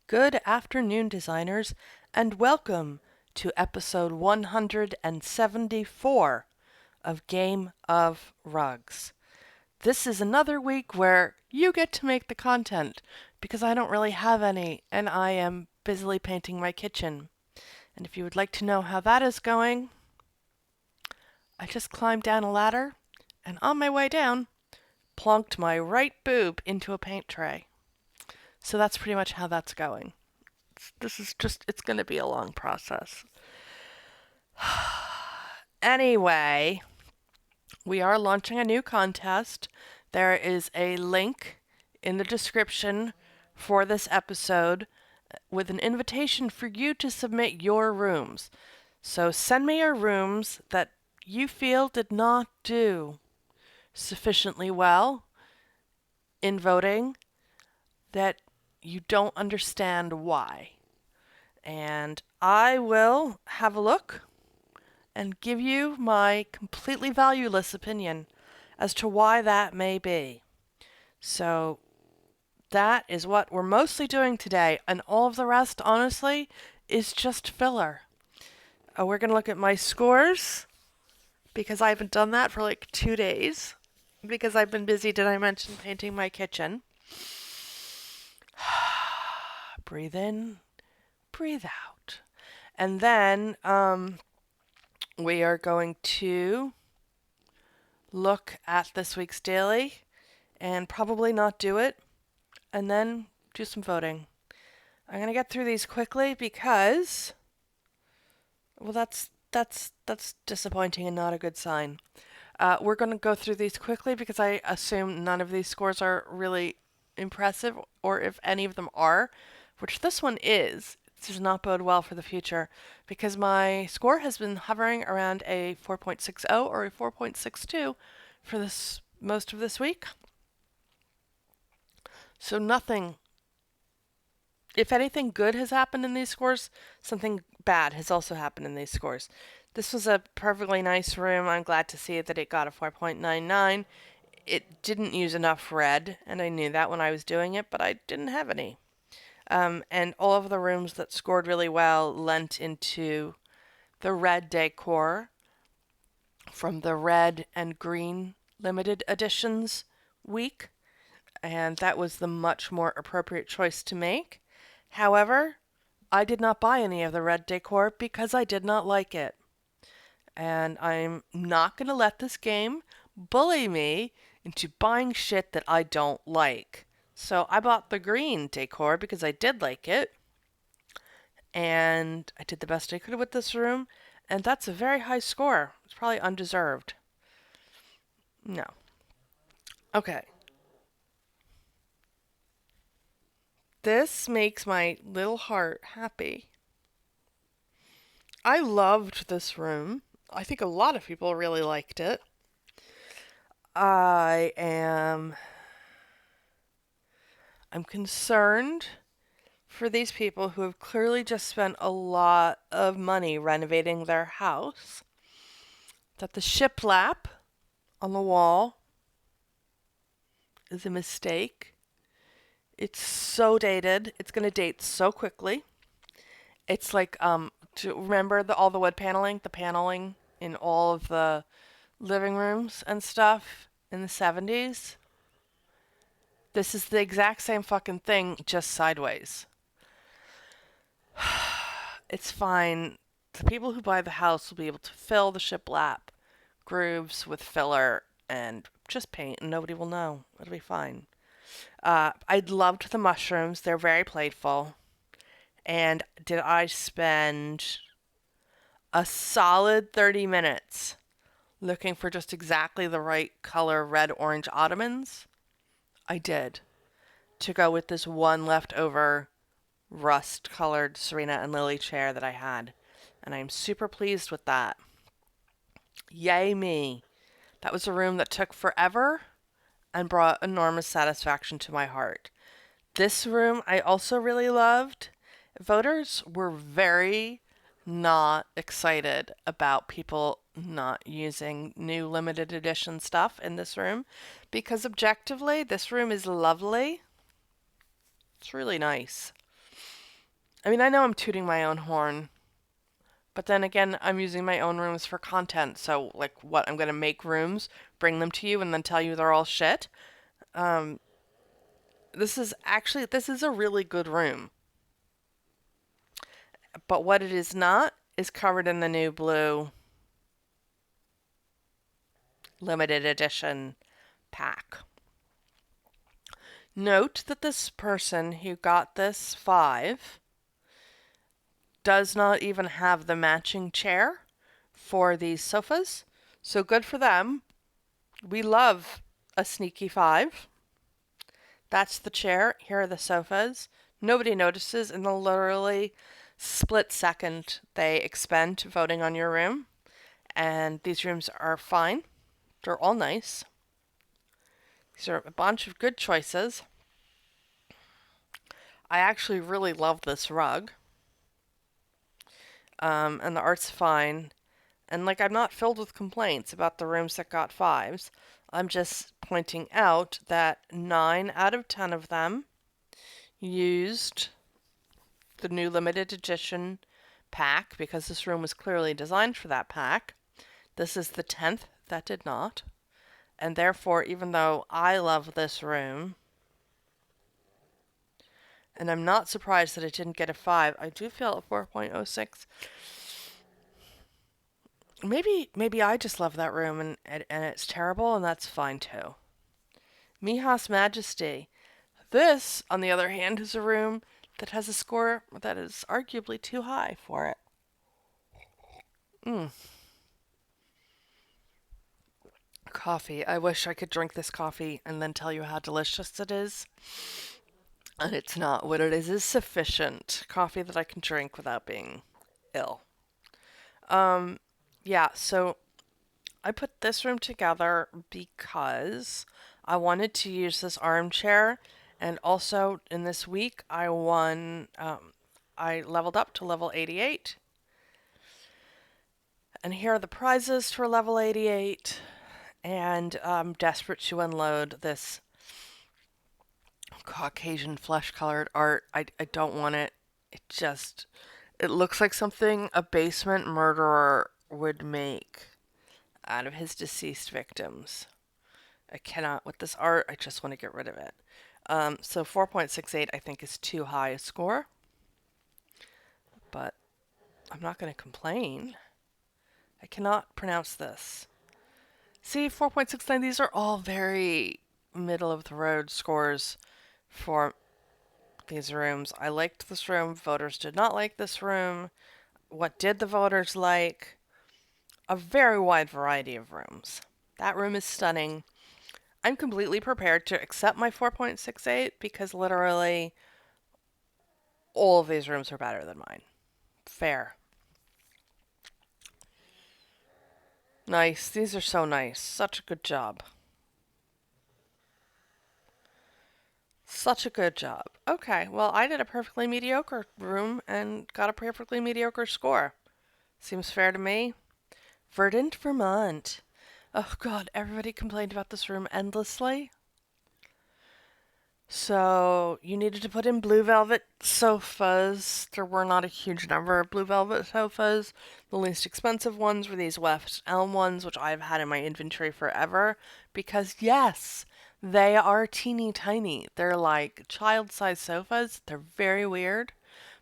Good afternoon, designers, and welcome to episode 174 of Game of Rugs. This is another week where you get to make the content because I don't really have any and I am busily painting my kitchen. And if you would like to know how that is going, I just climbed down a ladder and on my way down, plonked my right boob into a paint tray. So that's pretty much how that's going. It's going to be a long process. Anyway, we are launching a new contest. There is a link in the description for this episode with an invitation for you to submit your rooms. So send me your rooms that you feel did not do sufficiently well in voting, that you don't understand why. And I will have a look and give you my completely valueless opinion as to why that may be. So that is what we're mostly doing today, and all of the rest, honestly, is just filler. We're going to look at my scores, because I haven't done that for like 2 days, because I've been busy, did I mention, painting my kitchen. Breathe in, breathe out. And then we are going to look at this week's daily and probably not do it, and then do some voting. I'm going to get through these quickly because, well, that's disappointing and not a good sign. We're going to go through these quickly because I assume none of these scores are really impressive, or if any of them are, which this one is, it does not bode well for the future because my score has been hovering around a 4.60 or a 4.62 for this most of this week. So nothing, if anything good has happened in these scores, something bad has also happened in these scores. This was a perfectly nice room. I'm glad to see that it got a 4.99. It didn't use enough red, and I knew that when I was doing it, but I didn't have any. And all of the rooms that scored really well lent into the red decor from the red and green limited editions week, and that was the much more appropriate choice to make. However, I did not buy any of the red decor because I did not like it. And I'm not going to let this game bully me into buying shit that I don't like. So I bought the green decor because I did like it. And I did the best I could with this room. And that's a very high score. It's probably undeserved. No. Okay. This makes my little heart happy. I loved this room. I think a lot of people really liked it. I'm concerned for these people who have clearly just spent a lot of money renovating their house, that the shiplap on the wall is a mistake. It's so dated. It's going to date so quickly. It's like, to remember all the wood paneling, the paneling in all of the living rooms and stuff in the 70s? This is the exact same fucking thing, just sideways. It's fine. The people who buy the house will be able to fill the shiplap grooves with filler and just paint, and nobody will know. It'll be fine. I loved the mushrooms. They're very playful. And did I spend a solid 30 minutes looking for just exactly the right color red-orange ottomans? I did. To go with this one leftover rust-colored Serena and Lily chair that I had. And I'm super pleased with that. Yay me. That was a room that took forever and brought enormous satisfaction to my heart. This room I also really loved. Voters were very not excited about people not using new limited edition stuff in this room because objectively this room is lovely. It's really nice. I mean, I know I'm tooting my own horn, but then again, I'm using my own rooms for content. So, like, what? I'm gonna make rooms, bring them to you, and then tell you they're all shit. Um, this is a really good room. But what it is not is covered in the new blue limited edition pack. Note that this person who got this 5 does not even have the matching chair for these sofas. So good for them. We love a sneaky 5. That's the chair. Here are the sofas. Nobody notices in the literally split second they expend voting on your room. And these rooms are fine. They're all nice. These are a bunch of good choices. I actually really love this rug. And the art's fine. And like, I'm not filled with complaints about the rooms that got 5s. I'm just pointing out that 9 out of 10 of them used the new limited edition pack because this room was clearly designed for that pack. This is the 10th that did not. And therefore, even though I love this room, and I'm not surprised that it didn't get a 5, I do feel a 4.06. Maybe I just love that room and it's terrible, and that's fine too. Mijas Majesty. This, on the other hand, is a room that has a score that is arguably too high for it. Coffee. I wish I could drink this coffee and then tell you how delicious it is. And it's not. What it is sufficient coffee that I can drink without being ill. Yeah, so I put this room together because I wanted to use this armchair, and also in this week I leveled up to level 88. And here are the prizes for level 88. And I'm desperate to unload this Caucasian flesh-colored art. I don't want it. It looks like something a basement murderer would make out of his deceased victims. I cannot with this art. I just want to get rid of it. So 4.68 I think is too high a score, but I'm not going to complain. I cannot pronounce this. See, 4.69, these are all very middle of the road scores for these rooms. I liked this room. Voters did not like this room. What did the voters like? A very wide variety of rooms. That room is stunning. I'm completely prepared to accept my 4.68 because literally all of these rooms are better than mine. Fair. Nice. These are so nice. Such a good job. Such a good job. Okay, well, I did a perfectly mediocre room and got a perfectly mediocre score. Seems fair to me. Verdant, Vermont. Oh god, everybody complained about this room endlessly. So, you needed to put in blue velvet sofas. There were not a huge number of blue velvet sofas. The least expensive ones were these West Elm ones, which I've had in my inventory forever. Because, yes, they are teeny tiny. They're like child-sized sofas. They're very weird.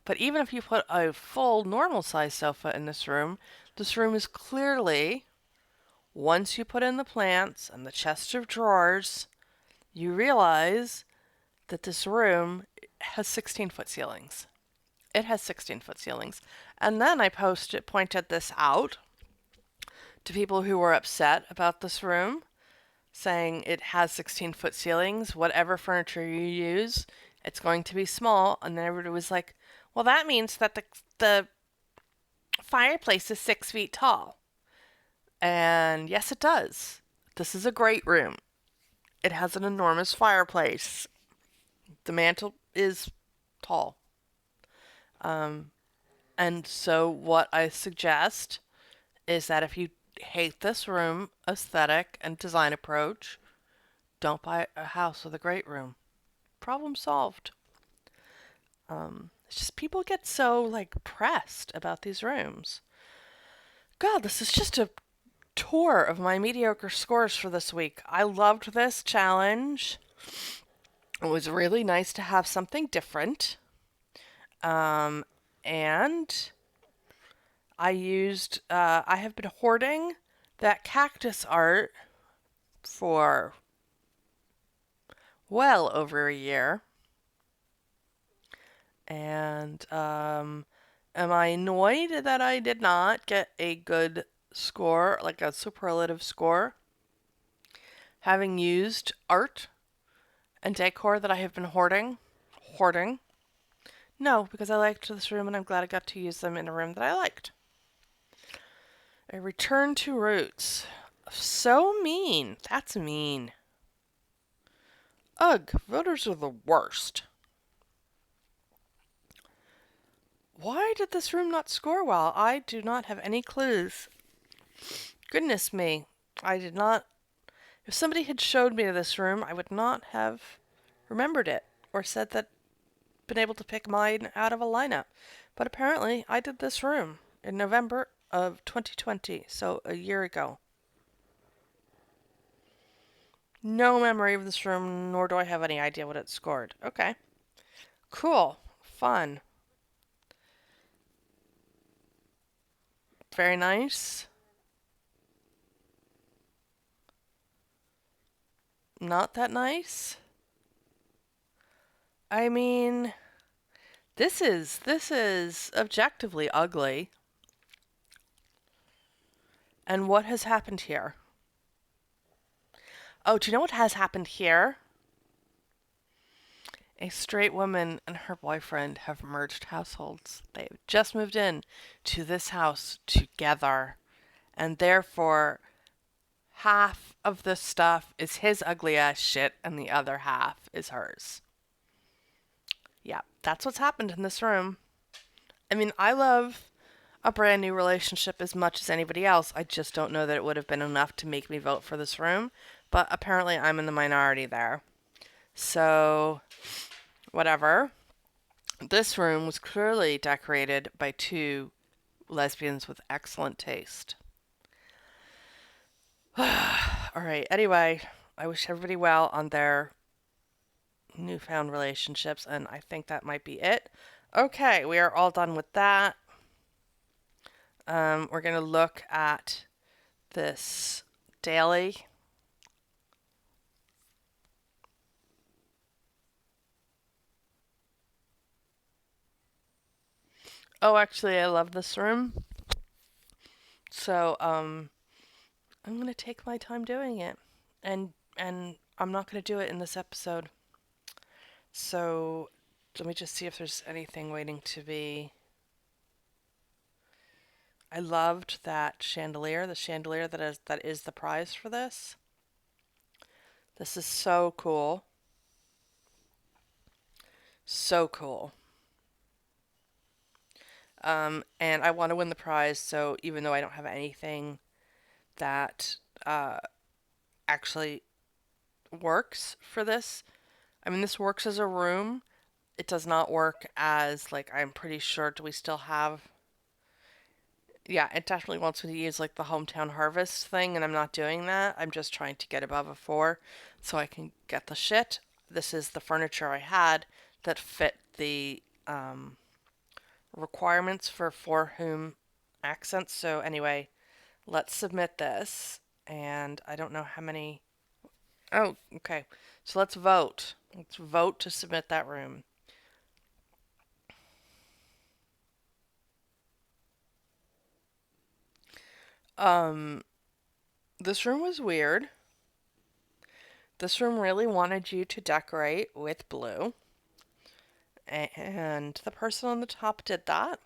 But even if you put a full normal-sized sofa in this room is clearly, once you put in the plants and the chest of drawers, you realize that this room has 16-foot ceilings. It has 16-foot ceilings. And then I pointed this out to people who were upset about this room, saying it has 16-foot ceilings. Whatever furniture you use, it's going to be small. And then everybody was like, well, that means that the fireplace is 6 feet tall. And yes, it does. This is a great room. It has an enormous fireplace. The mantle is tall. And so what I suggest is that if you hate this room aesthetic and design approach, don't buy a house with a great room. Problem solved. It's just people get so like pressed about these rooms. God, this is just a tour of my mediocre scores for this week. I loved this challenge. It was really nice to have something different. Um, and I have been hoarding that cactus art for well over a year. And am I annoyed that I did not get a good score, like a superlative score, having used art and decor that I have been hoarding? Hoarding? No, because I liked this room and I'm glad I got to use them in a room that I liked. A return to roots. So mean. That's mean. Ugh, voters are the worst. Why did this room not score well? I do not have any clues. Goodness me. I did not. If somebody had showed me this room, I would not have remembered it or said that, been able to pick mine out of a lineup. But apparently, I did this room in November of 2020, so a year ago. No memory of this room, nor do I have any idea what it scored. Okay. Cool. Fun. Very nice. Not that nice. I mean, this is objectively ugly. And what has happened here? Oh, do you know what has happened here? A straight woman and her boyfriend have merged households. They've just moved in to this house together. And therefore, half of the stuff is his ugly ass shit and the other half is hers. Yeah, that's what's happened in this room. I mean, I love a brand new relationship as much as anybody else. I just don't know that it would have been enough to make me vote for this room. But apparently, I'm in the minority there. So, whatever. This room was clearly decorated by two lesbians with excellent taste. Alright, anyway, I wish everybody well on their newfound relationships, and I think that might be it. Okay, we are all done with that. We're going to look at this daily. Oh, actually, I love this room. So, I'm going to take my time doing it. And I'm not going to do it in this episode. So, let me just see if there's anything waiting to be. I loved that chandelier, the chandelier that is the prize for this. This is so cool. So cool. And I want to win the prize, so even though I don't have anything that actually works for this, I mean, this works as a room. It does not work as, like, I'm pretty sure, do we still have. Yeah, it definitely wants me to use, like, the hometown harvest thing, and I'm not doing that. I'm just trying to get above a 4 so I can get the shit. This is the furniture I had that fit the requirements for whom accents. So anyway, let's submit this. And I don't know how many. Oh, okay. So let's vote. Let's vote to submit that room. Um, this room was weird. This room really wanted you to decorate with blue. And the person on the top did that.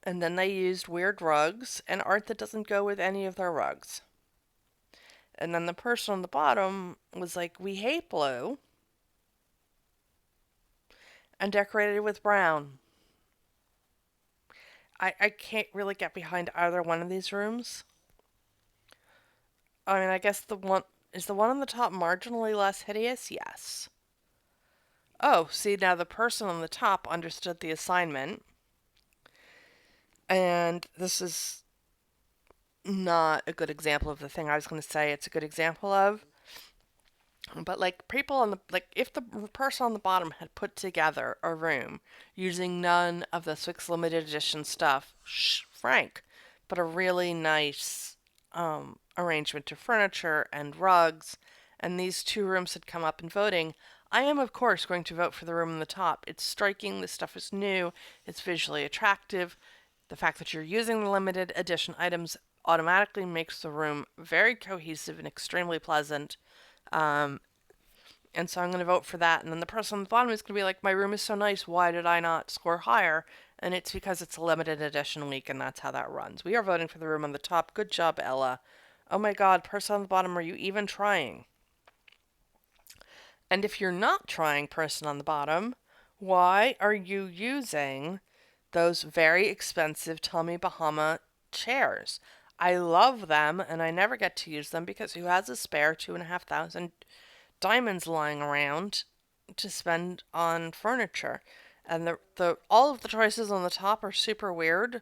And then they used weird rugs and art that doesn't go with any of their rugs. And then the person on the bottom was like, we hate blue, and decorated with brown. I can't really get behind either one of these rooms. I mean, I guess the one on the top marginally less hideous? Yes. Oh, see, now the person on the top understood the assignment, and this is not a good example of the thing I was going to say it's a good example of. But like people on the like if the person on the bottom had put together a room using none of the Six limited edition stuff, Frank, but a really nice arrangement of furniture and rugs, and these two rooms had come up in voting, I am of course going to vote for the room on the top. It's striking, the stuff is new, it's visually attractive. The fact that you're using the limited edition items automatically makes the room very cohesive and extremely pleasant. Um, and so I'm going to vote for that. And then the person on the bottom is going to be like, my room is so nice. Why did I not score higher? And it's because it's a limited edition week, and that's how that runs. We are voting for the room on the top. Good job, Ella. Oh my God, person on the bottom, are you even trying? And if you're not trying, person on the bottom, why are you using those very expensive Tommy Bahama chairs? I love them, and I never get to use them because who has a spare 2,500 diamonds lying around to spend on furniture? And the all of the choices on the top are super weird,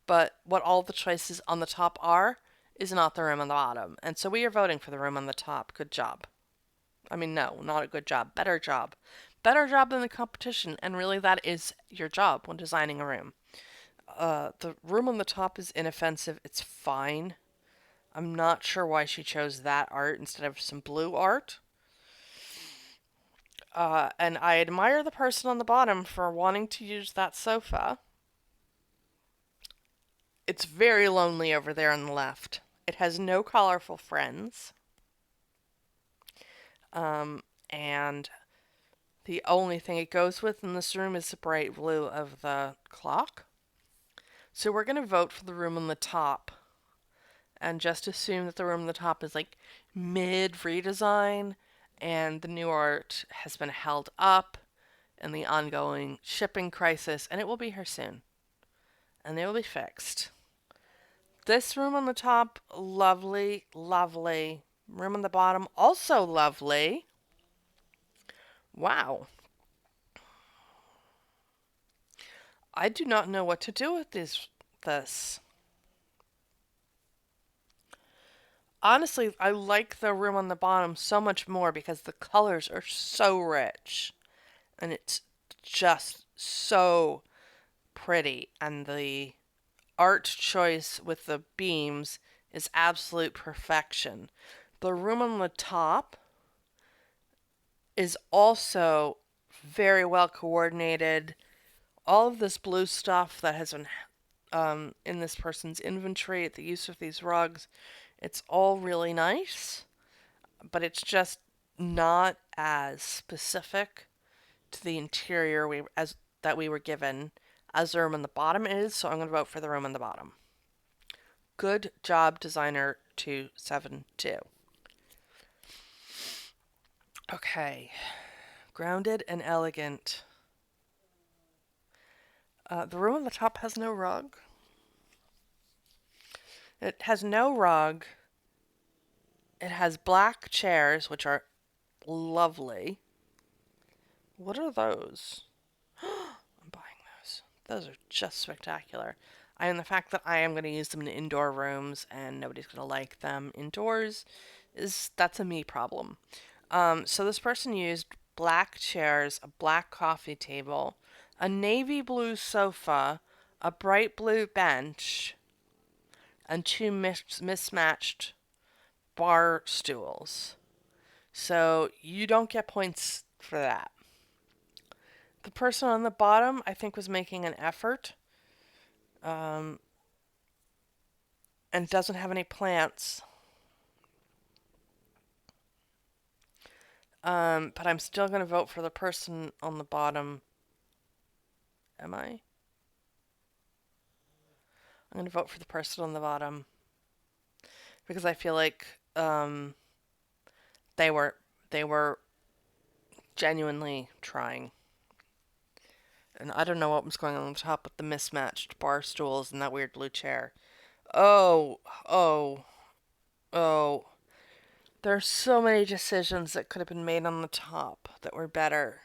but what all the choices on the top are is not the room on the bottom. And so we are voting for the room on the top. Good job. I mean, no, not a good job. Better job. Better job than the competition. And really, that is your job when designing a room. The room on the top is inoffensive. It's fine. I'm not sure why she chose that art instead of some blue art. And I admire the person on the bottom for wanting to use that sofa. It's very lonely over there on the left. It has no colorful friends. And the only thing it goes with in this room is the bright blue of the clock. So we're going to vote for the room on the top and just assume that the room on the top is like mid redesign and the new art has been held up in the ongoing shipping crisis, and it will be here soon. And they will be fixed. This room on the top, lovely, lovely. Room on the bottom, also lovely. Wow. I do not know what to do with this. Honestly, I like the room on the bottom so much more because the colors are so rich. And it's just so pretty. And the art choice with the beams is absolute perfection. The room on the top is also very well coordinated. All of this blue stuff that has been in this person's inventory, the use of these rugs, it's all really nice, but it's just not as specific to the interior that we were given as the room on the bottom is, so I'm going to vote for the room on the bottom. Good job, designer 272. Okay, grounded and elegant. The room on the top has no rug. It has no rug. It has black chairs, which are lovely. What are those? I'm buying those. Those are just spectacular. And the fact that I am going to use them in indoor rooms and nobody's going to like them indoors that's a me problem. So this person used black chairs, a black coffee table, a navy blue sofa, a bright blue bench, and two mismatched bar stools. So you don't get points for that. The person on the bottom, I think, was making an effort and doesn't have any plants. But I'm still going to vote for the person on the bottom. Am I? I'm going to vote for the person on the bottom because I feel like they were genuinely trying. And I don't know what was going on the top with the mismatched bar stools and that weird blue chair. Oh, oh, oh. There are so many decisions that could have been made on the top that were better.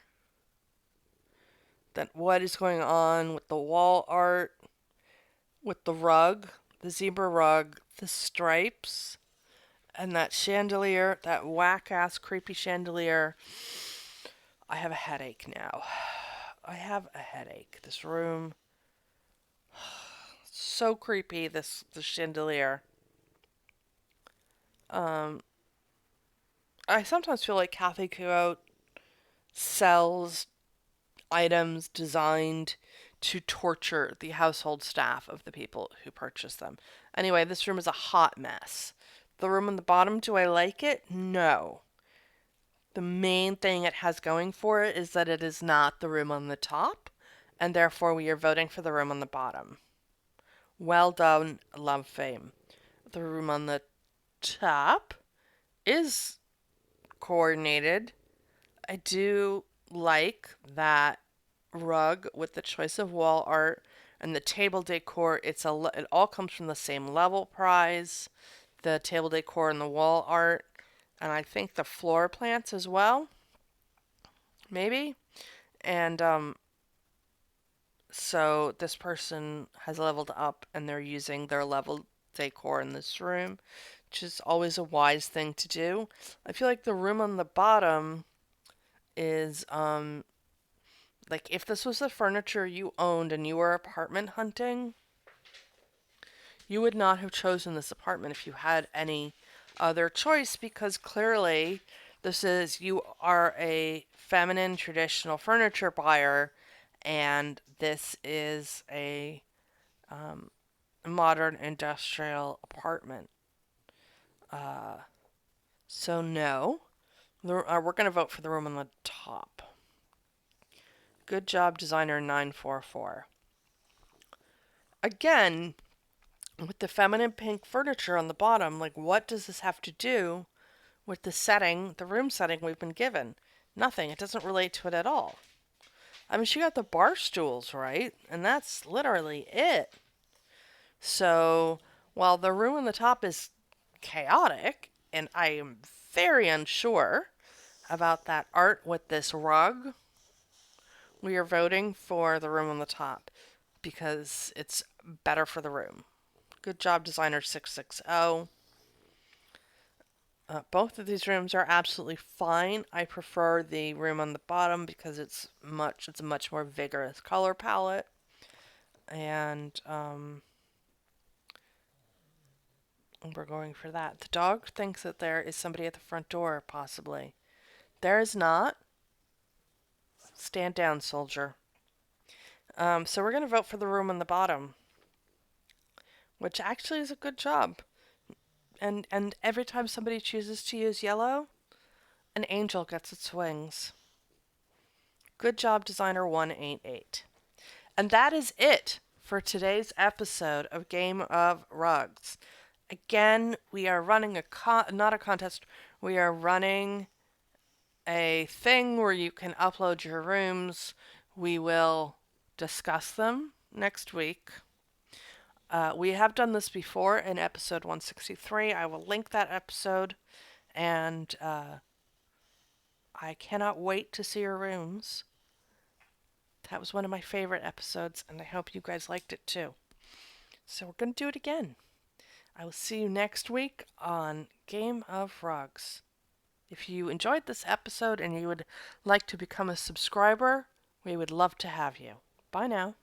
That what is going on with the wall art, with the rug, the zebra rug, the stripes, and that chandelier, that whack ass creepy chandelier. I have a headache now. I have a headache. This room, so creepy. The chandelier. Um, I sometimes feel like Kathy Kuo sells items designed to torture the household staff of the people who purchase them. Anyway, this room is a hot mess. The room on the bottom, do I like it? No. The main thing it has going for it is that it is not the room on the top, and therefore we are voting for the room on the bottom. Well done, Love Fame. The room on the top is coordinated. I do like that rug with the choice of wall art and the table decor. It all comes from the same level prize, the table decor and the wall art, and I think the floor plants as well, maybe. And so this person has leveled up and they're using their level decor in this room, which is always a wise thing to do. I feel like the room on the bottom is like if this was the furniture you owned and you were apartment hunting, you would not have chosen this apartment if you had any other choice because clearly you are a feminine traditional furniture buyer and this is a modern industrial apartment. Uh, so no, we're going to vote for the room on the top. Good job, designer 944. Again, with the feminine pink furniture on the bottom, like what does this have to do with the room setting we've been given? Nothing. It doesn't relate to it at all. I mean, she got the bar stools right, and that's literally it. So, while the room on the top is chaotic, and I am very unsure about that art with this rug, we are voting for the room on the top because it's better for the room. Good job, designer 660. Both of these rooms are absolutely fine. I prefer the room on the bottom because it's a much more vigorous color palette. And we're going for that. The dog thinks that there is somebody at the front door, possibly. There is not. Stand down, soldier. So we're going to vote for the room on the bottom, which actually is a good job. And every time somebody chooses to use yellow, an angel gets its wings. Good job, designer 188. And that is it for today's episode of Game of Rugs. Again, we are running not a contest. We are running a thing where you can upload your rooms. We will discuss them next week. We have done this before in episode 163. I will link that episode, and I cannot wait to see your rooms. That was one of my favorite episodes, and I hope you guys liked it too. So we're going to do it again. I will see you next week on Game of Rugs. If you enjoyed this episode and you would like to become a subscriber, we would love to have you. Bye now.